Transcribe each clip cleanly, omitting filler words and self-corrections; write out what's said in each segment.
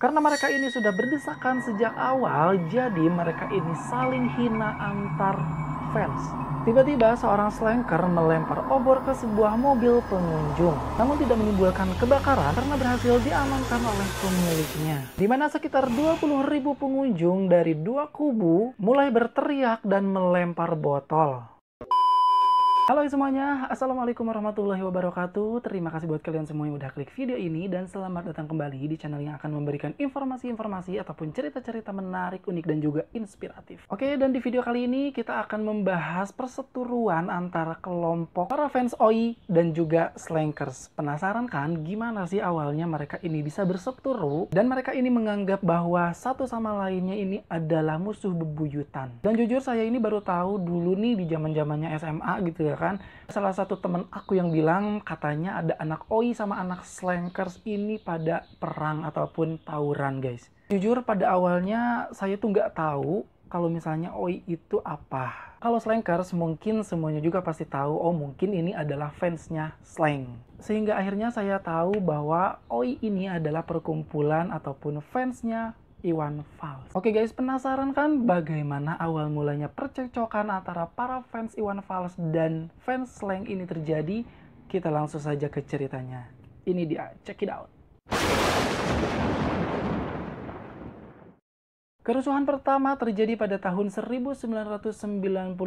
Karena mereka ini sudah berdesakan sejak awal, jadi mereka ini saling hina antar fans. Tiba-tiba seorang slanker melempar obor ke sebuah mobil pengunjung, namun tidak menimbulkan kebakaran karena berhasil diamankan oleh pemiliknya. Di mana sekitar 20.000 pengunjung dari dua kubu mulai berteriak dan melempar botol. Halo semuanya, Assalamualaikum warahmatullahi wabarakatuh. Terima kasih buat kalian semua yang udah klik video ini dan selamat datang kembali di channel yang akan memberikan informasi-informasi ataupun cerita-cerita menarik, unik, dan juga inspiratif. Oke, dan di video kali ini kita akan membahas perseteruan antara kelompok para fans OI dan juga slankers. Penasaran kan gimana sih awalnya mereka ini bisa berseteru dan mereka ini menganggap bahwa satu sama lainnya ini adalah musuh bebuyutan. Dan jujur saya ini baru tahu dulu nih di zaman-zamannya SMA gitu ya kan. Salah satu temen aku yang bilang katanya ada anak OI sama anak slankers ini pada perang ataupun tawuran guys. Jujur pada awalnya saya tuh nggak tahu kalau misalnya OI itu apa. Kalau slankers mungkin semuanya juga pasti tahu, oh mungkin ini adalah fansnya slang. Sehingga akhirnya saya tahu bahwa OI ini adalah perkumpulan ataupun fansnya Iwan Fals. Oke guys, penasaran kan bagaimana awal mulanya percekcokan antara para fans Iwan Fals dan fans slang ini terjadi? Kita langsung saja ke ceritanya. Ini dia, check it out. Kerusuhan pertama terjadi pada tahun 1993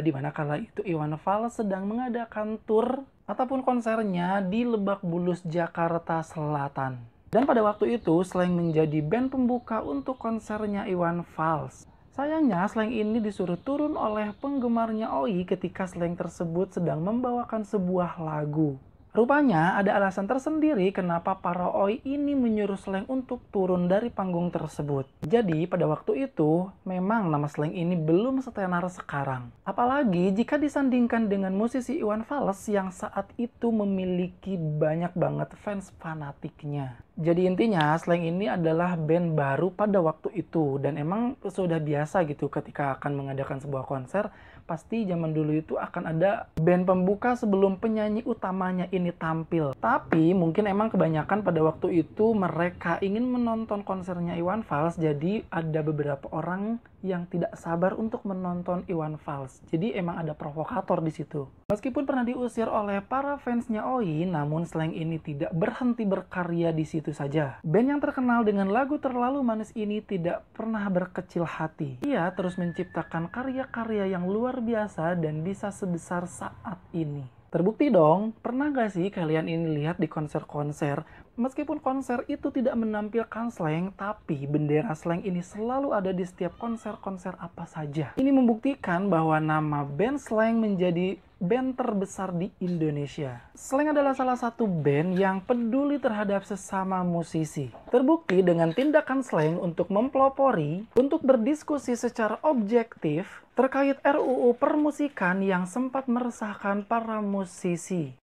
di mana kala itu Iwan Fals sedang mengadakan tur ataupun konsernya di Lebak Bulus, Jakarta Selatan. Dan pada waktu itu, Slang menjadi band pembuka untuk konsernya Iwan Fals. Sayangnya, Slang ini disuruh turun oleh penggemarnya OI ketika Slang tersebut sedang membawakan sebuah lagu. Rupanya, ada alasan tersendiri kenapa para OI ini menyuruh Slang untuk turun dari panggung tersebut. Jadi, pada waktu itu, memang nama Slang ini belum setenar sekarang. Apalagi jika disandingkan dengan musisi Iwan Fals yang saat itu memiliki banyak banget fans fanatiknya. Jadi intinya, Slang ini adalah band baru pada waktu itu. Dan emang sudah biasa gitu ketika akan mengadakan sebuah konser, pasti zaman dulu itu akan ada band pembuka sebelum penyanyi utamanya ini tampil. Tapi mungkin emang kebanyakan pada waktu itu mereka ingin menonton konsernya Iwan Fals, jadi ada beberapa orang yang tidak sabar untuk menonton Iwan Fals. Jadi emang ada provokator di situ. Meskipun pernah diusir oleh para fansnya OI, namun Slang ini tidak berhenti berkarya di situ saja. Band yang terkenal dengan lagu Terlalu Manis ini tidak pernah berkecil hati. Ia terus menciptakan karya-karya yang luar biasa dan bisa sebesar saat ini. Terbukti dong, pernah gak sih kalian ini lihat di konser-konser, meskipun konser itu tidak menampilkan slang, tapi bendera slang ini selalu ada di setiap konser-konser apa saja. Ini membuktikan bahwa nama band slang menjadi band terbesar di Indonesia. Slang adalah salah satu band yang peduli terhadap sesama musisi. Terbukti dengan tindakan Slang untuk mempelopori, untuk berdiskusi secara objektif terkait RUU permusikan yang sempat meresahkan para musisi.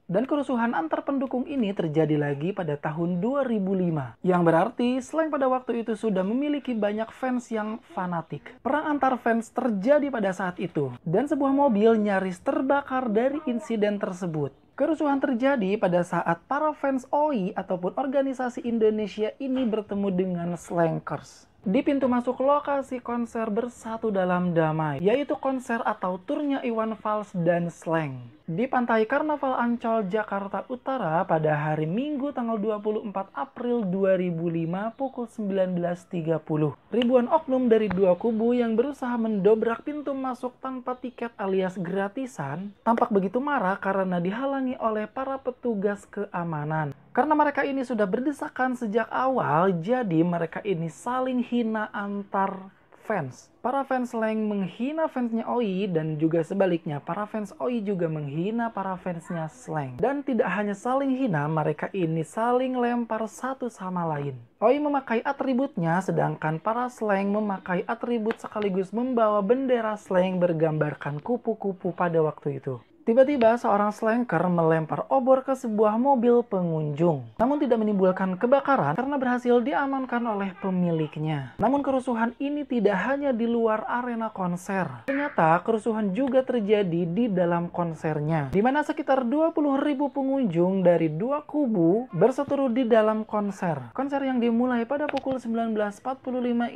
Dan kerusuhan antar pendukung ini terjadi lagi pada tahun 2005. Yang berarti Slang pada waktu itu sudah memiliki banyak fans yang fanatik. Perang antar fans terjadi pada saat itu. Dan sebuah mobil nyaris terbakar dari insiden tersebut. Kerusuhan terjadi pada saat para fans OI ataupun organisasi Indonesia ini bertemu dengan slankers. Di pintu masuk lokasi konser Bersatu Dalam Damai, yaitu konser atau turnya Iwan Fals dan Slang. Di Pantai Karnaval Ancol, Jakarta Utara pada hari Minggu tanggal 24 April 2005 pukul 19.30. Ribuan oknum dari dua kubu yang berusaha mendobrak pintu masuk tanpa tiket alias gratisan tampak begitu marah karena dihalangi oleh para petugas keamanan. Karena mereka ini sudah berdesakan sejak awal, jadi mereka ini saling hina antar fans. Para fans Slang menghina fansnya OI dan juga sebaliknya, para fans OI juga menghina para fansnya Slang. Dan tidak hanya saling hina, mereka ini saling lempar satu sama lain. OI memakai atributnya, sedangkan para Slang memakai atribut sekaligus membawa bendera Slang bergambarkan kupu-kupu pada waktu itu. Tiba-tiba seorang slanker melempar obor ke sebuah mobil pengunjung. Namun tidak menimbulkan kebakaran karena berhasil diamankan oleh pemiliknya. Namun kerusuhan ini tidak hanya di luar arena konser. Ternyata kerusuhan juga terjadi di dalam konsernya, di mana sekitar 20.000 pengunjung dari dua kubu berseteru di dalam konser. Konser yang dimulai pada pukul 19.45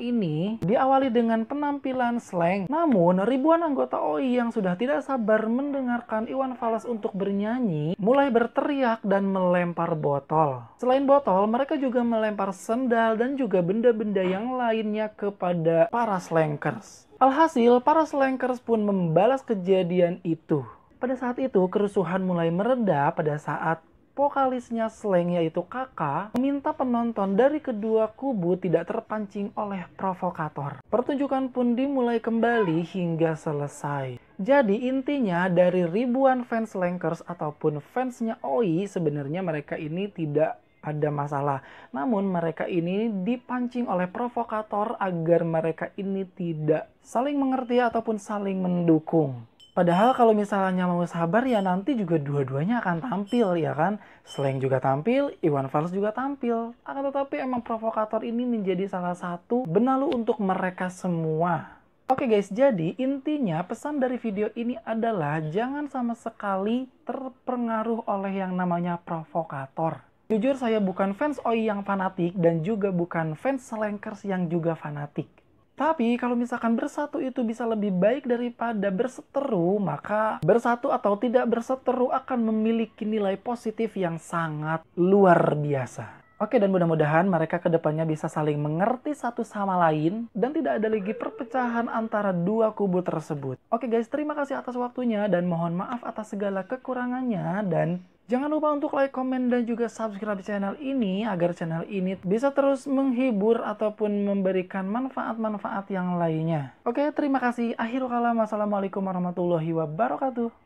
ini diawali dengan penampilan slang. Namun ribuan anggota OI yang sudah tidak sabar mendengarkan Iwan Fals untuk bernyanyi mulai berteriak dan melempar botol. Selain botol, mereka juga melempar sendal dan juga benda-benda yang lainnya kepada para slankers. Alhasil, para slankers pun membalas kejadian itu. Pada saat itu, kerusuhan mulai mereda pada saat vokalisnya Slank yaitu Kakak meminta penonton dari kedua kubu tidak terpancing oleh provokator. Pertunjukan pun dimulai kembali hingga selesai. Jadi intinya dari ribuan fans Slankers ataupun fansnya OI sebenarnya mereka ini tidak ada masalah. Namun mereka ini dipancing oleh provokator agar mereka ini tidak saling mengerti ataupun saling mendukung. Padahal kalau misalnya mau sabar ya nanti juga dua-duanya akan tampil ya kan. Slank juga tampil, Iwan Fals juga tampil. Akan tetapi emang provokator ini menjadi salah satu benalu untuk mereka semua. Oke guys, jadi intinya pesan dari video ini adalah jangan sama sekali terpengaruh oleh yang namanya provokator. Jujur saya bukan fans OI yang fanatik dan juga bukan fans Slankers yang juga fanatik. Tapi kalau misalkan bersatu itu bisa lebih baik daripada berseteru, maka bersatu atau tidak berseteru akan memiliki nilai positif yang sangat luar biasa. Oke, dan mudah-mudahan mereka kedepannya bisa saling mengerti satu sama lain dan tidak ada lagi perpecahan antara dua kubu tersebut. Oke guys, terima kasih atas waktunya dan mohon maaf atas segala kekurangannya dan jangan lupa untuk like, komen, dan juga subscribe channel ini agar channel ini bisa terus menghibur ataupun memberikan manfaat-manfaat yang lainnya. Oke, terima kasih. Akhirul kalam. Wassalamualaikum warahmatullahi wabarakatuh.